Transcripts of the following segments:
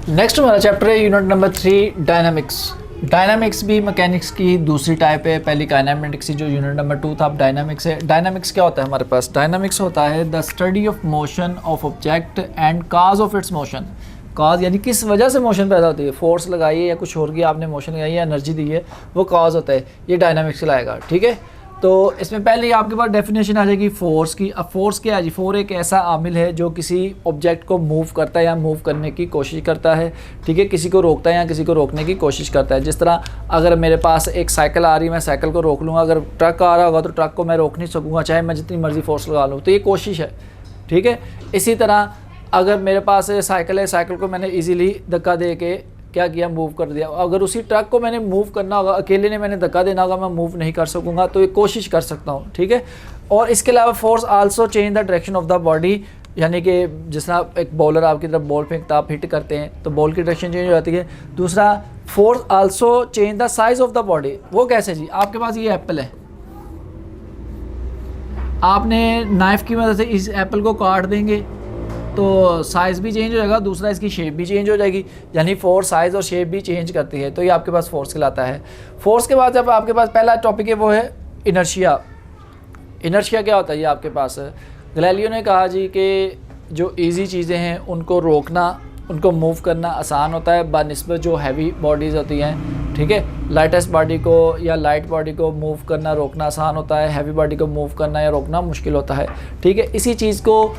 Next हमारा chapter है unit number 3 dynamics. Dynamics भी मैकेनिक्स की दूसरी टाइप है। पहली काइनेमेटिक्स जो यूनिट नंबर 2 था, अब डायनामिक्स है। डायनामिक्स क्या होता है हमारे पास? डायनामिक्स होता है the study of motion of object and cause of its motion. Cause यानी किस वजह से मोशन पैदा होती है, फोर्स लगाई है या कुछ और किया आपने, मोशन लगाई है, एनर्जी दी है, वो काज होता है। ये डायनामिक्स लाएगा, ठीक है। तो इसमें पहले आपके पास डेफिनेशन आ जाएगी फोर्स की। अब फोर्स क्या है जी? फोर्स एक ऐसा आमिल है जो किसी ऑब्जेक्ट को मूव करता है या मूव करने की कोशिश करता है, ठीक है। किसी को रोकता है या किसी को रोकने की कोशिश करता है। जिस तरह अगर मेरे पास एक साइकिल आ रही है, मैं साइकिल को रोक लूँगा, अगर ट्रक आ रहा होगा तो ट्रक को मैं रोक नहीं सकूँगा, चाहे मैं जितनी मर्जी फोर्स लगा लूँ, तो ये कोशिश है, ठीक है। इसी तरह अगर मेरे पास साइकिल है, साइकिल को मैंने ईजिली धक्का दे के क्या किया, मूव कर दिया। अगर उसी ट्रक को मैंने मूव करना होगा, अकेले ने मैंने धक्का देना होगा, मैं मूव नहीं कर सकूंगा, तो ये कोशिश कर सकता हूँ, ठीक है। और इसके अलावा force also change the direction of the body, यानी कि जिस तरह एक बॉलर आपकी तरफ बॉल फेंकता, आप हिट करते हैं तो बॉल की डायरेक्शन चेंज हो जाती है। दूसरा, force also change the size of the body. वो कैसे जी? आपके पास ये एप्पल है, आपने नाइफ की मदद से इस एप्पल को काट देंगे तो साइज़ भी चेंज हो जाएगा, दूसरा इसकी शेप भी चेंज हो जाएगी, यानी फोर्स साइज़ और शेप भी चेंज करती है। तो ये आपके पास फोर्स कहलाता है। फोर्स के बाद जब आपके पास पहला टॉपिक है वो है इनर्शिया। इनर्शिया क्या होता है? ये आपके पास गैलीलियो ने कहा जी कि जो इजी चीज़ें हैं उनको रोकना, उनको मूव करना आसान होता है बानिस्बत जो हैवी बॉडीज़ होती हैं, ठीक है। लाइटेस्ट बॉडी को या लाइट बॉडी को मूव करना, रोकना आसान होता है, हैवी बॉडी को मूव करना या रोकना मुश्किल होता है, ठीक है। इसी चीज़ को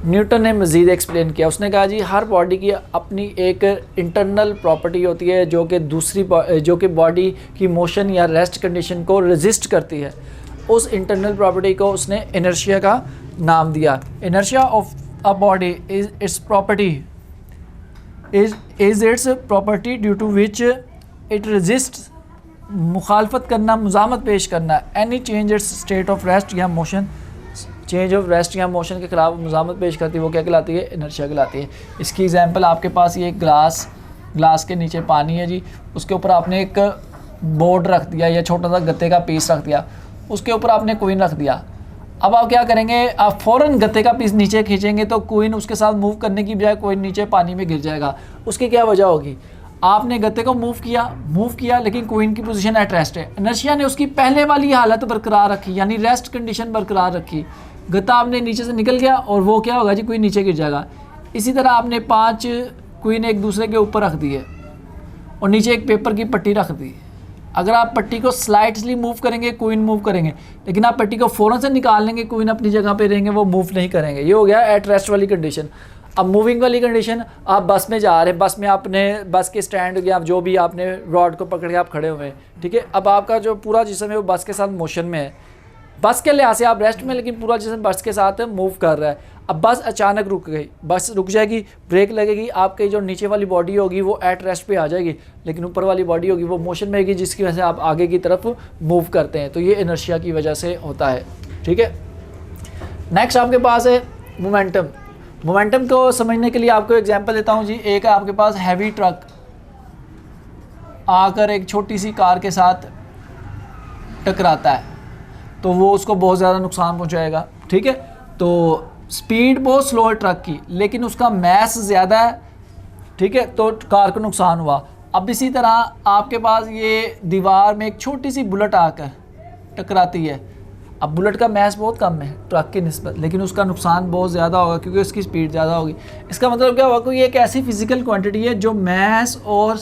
न्यूटन ने मज़ीद एक्सप्लेन किया। उसने कहा जी हर बॉडी की अपनी एक इंटरनल प्रॉपर्टी होती है जो कि बॉडी की मोशन या रेस्ट कंडीशन को रेजिस्ट करती है। उस इंटरनल प्रॉपर्टी को उसने इनर्शिया का नाम दिया। Inertia of a body is its property due to which it resist, मुखालफत करना, मुजामत पेश करना, any change its state of rest या मोशन, चेंज ऑफ रेस्ट या मोशन के खिलाफ मुजामत पेश करती है, वो क्या कहलाती है? इनर्शिया कहलाती है। इसकी एग्जांपल आपके पास ये ग्लास के नीचे पानी है जी, उसके ऊपर आपने एक बोर्ड रख दिया या छोटा सा गत्ते का पीस रख दिया, उसके ऊपर आपने कोइन रख दिया। अब आप क्या करेंगे? आप फ़ौरन गत्ते का पीस नीचे खींचेंगे तो कोइन उसके साथ मूव करने की बजाय कोइन नीचे पानी में गिर जाएगा। उसकी क्या वजह होगी? आपने गत्ते को मूव किया लेकिन कोइन की पोजीशन एट रेस्ट है। इनर्शिया ने उसकी पहले वाली हालत बरकरार रखी, यानी रेस्ट कंडीशन बरकरार रखी। गत्ता आपने नीचे से निकल गया और वो क्या होगा जी? कोइन नीचे गिर जाएगा। इसी तरह आपने 5 कोइन एक दूसरे के ऊपर रख दिए और नीचे एक पेपर की पट्टी रख दी। अगर आप पट्टी को स्लाइटली मूव करेंगे, कोइन मूव करेंगे, लेकिन आप पट्टी को फ़ौरन से निकाल लेंगे, कोइन अपनी जगह पे रहेंगे, वो मूव नहीं करेंगे। ये हो गया एट रेस्ट वाली कंडीशन। अब मूविंग वाली कंडीशन, आप बस में जा रहे हैं, बस में आपने बस के स्टैंड या जो भी आपने रॉड को पकड़ के आप खड़े हुए हैं, ठीक है। अब आपका जो पूरा जिस्म है वो बस के साथ मोशन में है। बस के लिहाज से आप रेस्ट में, लेकिन पूरा जिस्म बस के साथ मूव कर रहा है। अब बस अचानक रुक गई, बस रुक जाएगी, ब्रेक लगेगी, आपकी जो नीचे वाली बॉडी होगी वो एट रेस्ट पे आ जाएगी, लेकिन ऊपर वाली बॉडी होगी वो मोशन में आएगी, जिसकी वजह से आप आगे की तरफ मूव करते हैं। तो ये इनर्शिया की वजह से होता है, ठीक है। नेक्स्ट आपके पास है मोमेंटम। मोमेंटम को समझने के लिए आपको एग्जांपल देता हूँ जी। एक है आपके पास हैवी ट्रक आकर एक छोटी सी कार के साथ टकराता है तो वो उसको बहुत ज़्यादा नुकसान पहुँचाएगा, ठीक है। तो स्पीड बहुत स्लो है ट्रक की, लेकिन उसका मैस ज़्यादा है, ठीक है, तो कार को नुकसान हुआ। अब इसी तरह आपके पास ये दीवार में एक छोटी सी बुलेट आकर टकराती है। अब बुलेट का मैस बहुत कम है ट्रक की निस्बत, लेकिन उसका नुकसान बहुत ज़्यादा होगा क्योंकि उसकी स्पीड ज़्यादा होगी। इसका मतलब क्या होगा? कोई एक ऐसी फिज़िकल क्वांटिटी है जो मैस और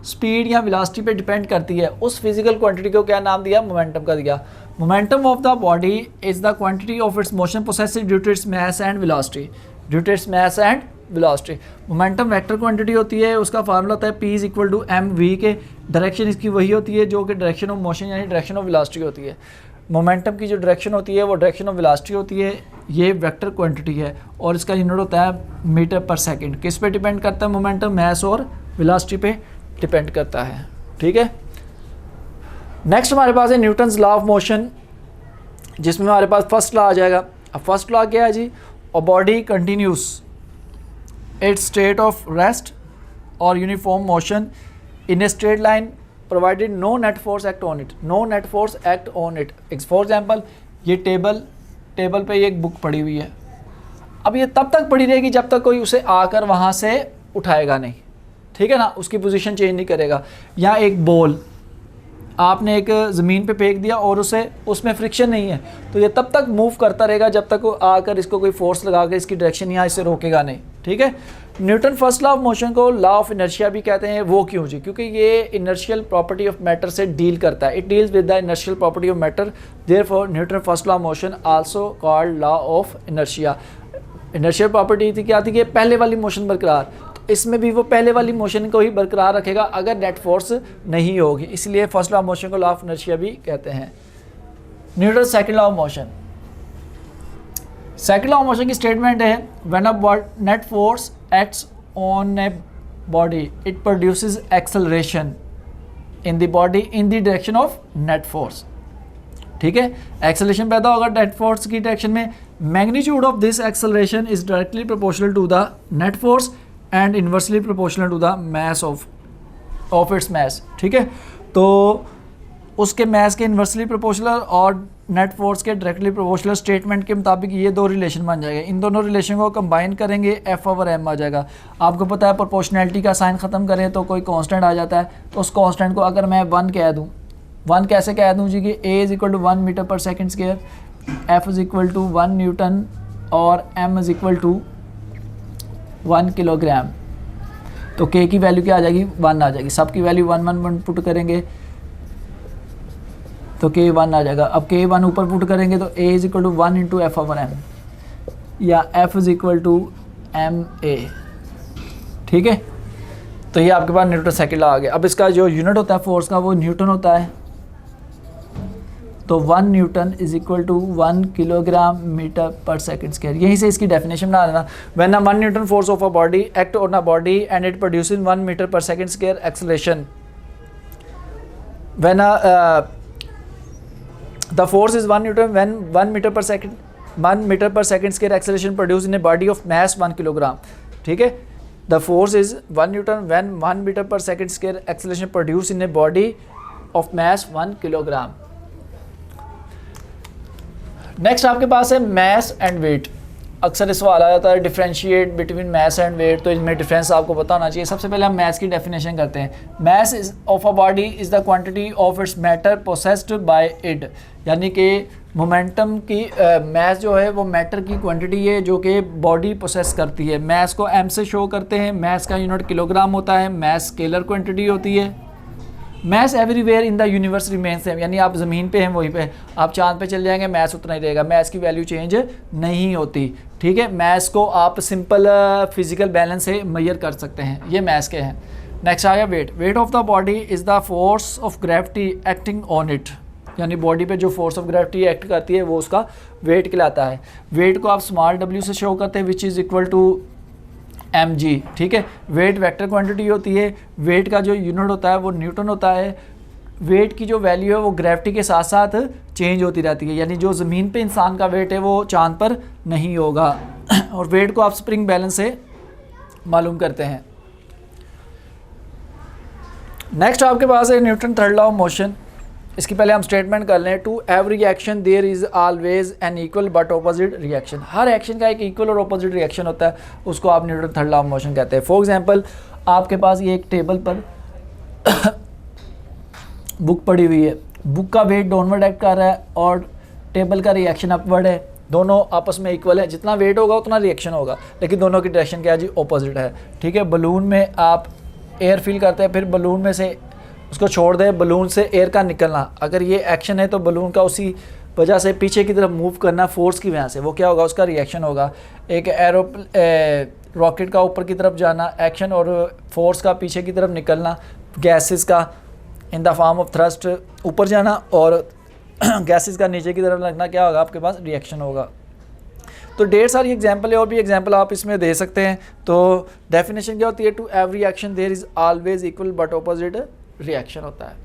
स्पीड या वेलोसिटी पे डिपेंड करती है। उस फिज़िकल क्वांटिटी को क्या नाम दिया? मोमेंटम का दिया। Momentum of the body is the quantity of its motion possessive due to its mass and velocity. Momentum vector quantity होती है, उसका फार्मूला होता है P is equal to mv के। डायरेक्शन इसकी वही होती है जो कि डायरेक्शन ऑफ मोशन यानी डायरेक्शन ऑफ वेलोसिटी होती है। मोमेंटम की जो डायरेक्शन होती है वो डायरेक्शन ऑफ वेलोसिटी होती है। ये वेक्टर क्वांटिटी है और इसका यूनिट होता है मीटर पर सेकंड। किस पे डिपेंड करता है? मोमेंटम मैस और वेलोसिटी पे डिपेंड करता है, ठीक है। नेक्स्ट हमारे पास है न्यूटन्स लॉ ऑफ मोशन, जिसमें हमारे पास फर्स्ट लॉ आ जाएगा। अब फर्स्ट लॉ क्या है जी? A body continues its state of rest और uniform motion in a straight line provided no net force act on it. For example, ये टेबल पे ये एक बुक पड़ी हुई है। अब ये तब तक पड़ी रहेगी जब तक कोई उसे आकर वहाँ से उठाएगा नहीं, ठीक है ना, उसकी पोजीशन चेंज नहीं करेगा। या एक बॉल आपने एक ज़मीन पे फेंक दिया और उसमें फ्रिक्शन नहीं है, तो ये तब तक मूव करता रहेगा जब तक वो आकर इसको कोई फोर्स लगा के इसकी डायरेक्शन यहाँ इससे रोकेगा नहीं, ठीक है। Newton first law of motion को लॉ ऑफ इनर्शिया भी कहते हैं। वो क्यों जी? क्योंकि ये इनर्शियल प्रॉपर्टी ऑफ मैटर से डील करता है। It deals with the inertial property of matter, therefore Newton first law of motion also called law of inertia. Inertial property थी क्या थी कि पहले वाली मोशन बरकरार, तो इसमें भी वो पहले वाली मोशन को ही बरकरार रखेगा अगर नेट फोर्स नहीं होगी, इसलिए फर्स्ट लॉ ऑफ मोशन को लॉ ऑफ इनर्शिया भी कहते हैं। Newton second law of motion, second law of motion की स्टेटमेंट है when a net force acts on a body it produces acceleration in the body in the direction of net force, ठीक है। Acceleration पैदा होगा net force की direction में। Magnitude of this acceleration is directly proportional to the net force and inversely proportional to the mass of its mass, ठीक है। तो उसके मास के इन्वर्सली प्रोपोर्शनल और नेट फोर्स के डायरेक्टली प्रोपोर्शनल स्टेटमेंट के मुताबिक ये दो रिलेशन बन जाएगा। इन दोनों रिलेशन को कंबाइन करेंगे F/m आ जाएगा। आपको पता है प्रोपोर्शनैलिटी का साइन ख़त्म करें तो कोई कांस्टेंट आ जाता है, तो उस कांस्टेंट को अगर मैं 1 कह दूँ, 1 कैसे कह दूँ जी कि A = 1 metre per second square, F = 1 Newton और M = 1 किलोग्राम, तो K की वैल्यू क्या आ जाएगी? 1 आ जाएगी। सब की वैल्यू 1 1 1 पुट करेंगे तो K 1 आ जाएगा। अब K 1 ऊपर पुट करेंगे तो A = 1 × F/m या F = ma, ठीक है। तो ये आपके पास न्यूटन सेकंड लॉ आ गया। अब इसका जो यूनिट होता है फोर्स का वो न्यूटन होता है, तो 1 newton = 1 kilogram metre per second square. यहीं से इसकी डेफिनेशन बना लेना। When 1 newton force of a body act on a body and it produces 1 metre per second square acceleration, when the force is 1 Newton when 1 meter per second square acceleration produced in a body of mass 1 kilogram, ठीक है। The force is 1 Newton when 1 meter per second square acceleration produced in a body of mass 1 kilogram। Next आपके पास है mass and weight। अक्सर इस सवाल आ जाता है differentiate between mass and weight, तो इसमें डिफरेंस आपको पता होना चाहिए। सबसे पहले हम मास की डेफिनेशन करते हैं। Mass is of a body is the quantity of it's matter possessed bye it, यानी कि मोमेंटम की मास जो है वो मैटर की क्वांटिटी है जो कि बॉडी पोसेस करती है। मास को m से शो करते हैं। मास का यूनिट किलोग्राम होता है। मास स्केलर क्वांटिटी होती है। Mass everywhere in the universe remain same, यानी आप ज़मीन पे हैं वहीं पे, आप चांद पे चल जाएंगे मैस उतना ही रहेगा, मैस की वैल्यू चेंज नहीं होती, ठीक है। मैस को आप सिंपल फिजिकल बैलेंस से मेजर कर सकते हैं। ये मैस के हैं। नेक्स्ट आ गया weight. Weight of the body is the force of gravity acting on it, यानी बॉडी पे जो फोर्स ऑफ ग्रेविटी एक्ट करती है वो उसका वेट कहलाता है। वेट को आप स्मॉल w से शो करते हैं which is equal to mg, ठीक है। वेट वेक्टर क्वांटिटी होती है। वेट का जो यूनिट होता है वो न्यूटन होता है। वेट की जो वैल्यू है वो ग्रेविटी के साथ साथ चेंज होती रहती है, यानी जो ज़मीन पे इंसान का वेट है वो चांद पर नहीं होगा। और वेट को आप स्प्रिंग बैलेंस से मालूम करते हैं। नेक्स्ट आपके पास है Newton third law of motion. इसकी पहले हम स्टेटमेंट कर लें। To every action there is always an equal but opposite reaction. हर एक्शन का एक इक्वल और ऑपोजिट रिएक्शन होता है, उसको आप Newton third law of motion कहते हैं। फॉर एग्जांपल आपके पास ये एक टेबल पर बुक पड़ी हुई है। बुक का वेट डाउनवर्ड एक्ट कर रहा है और टेबल का रिएक्शन अपवर्ड है। दोनों आपस में इक्वल है, जितना वेट होगा उतना रिएक्शन होगा, लेकिन दोनों की डायरेक्शन क्या है जी? ऑपोजिट है, ठीक है। बलून में आप एयर फिल करते हैं, फिर बलून में से उसको छोड़ दें, बलून से एयर का निकलना, अगर ये एक्शन है तो बलून का उसी वजह से पीछे की तरफ मूव करना फोर्स की वजह से, वो क्या होगा? उसका रिएक्शन होगा। एक रॉकेट का ऊपर की तरफ जाना एक्शन, और फोर्स का पीछे की तरफ निकलना गैसेस का in the form of thrust ऊपर जाना, और गैसेस का नीचे की तरफ लगना क्या होगा? आपके पास रिएक्शन होगा। तो ढेर सारी एग्जांपल है, और भी एग्जांपल आप इसमें दे सकते हैं। तो डेफिनेशन क्या होती है? To every action there is always equal but opposite reaction होता है।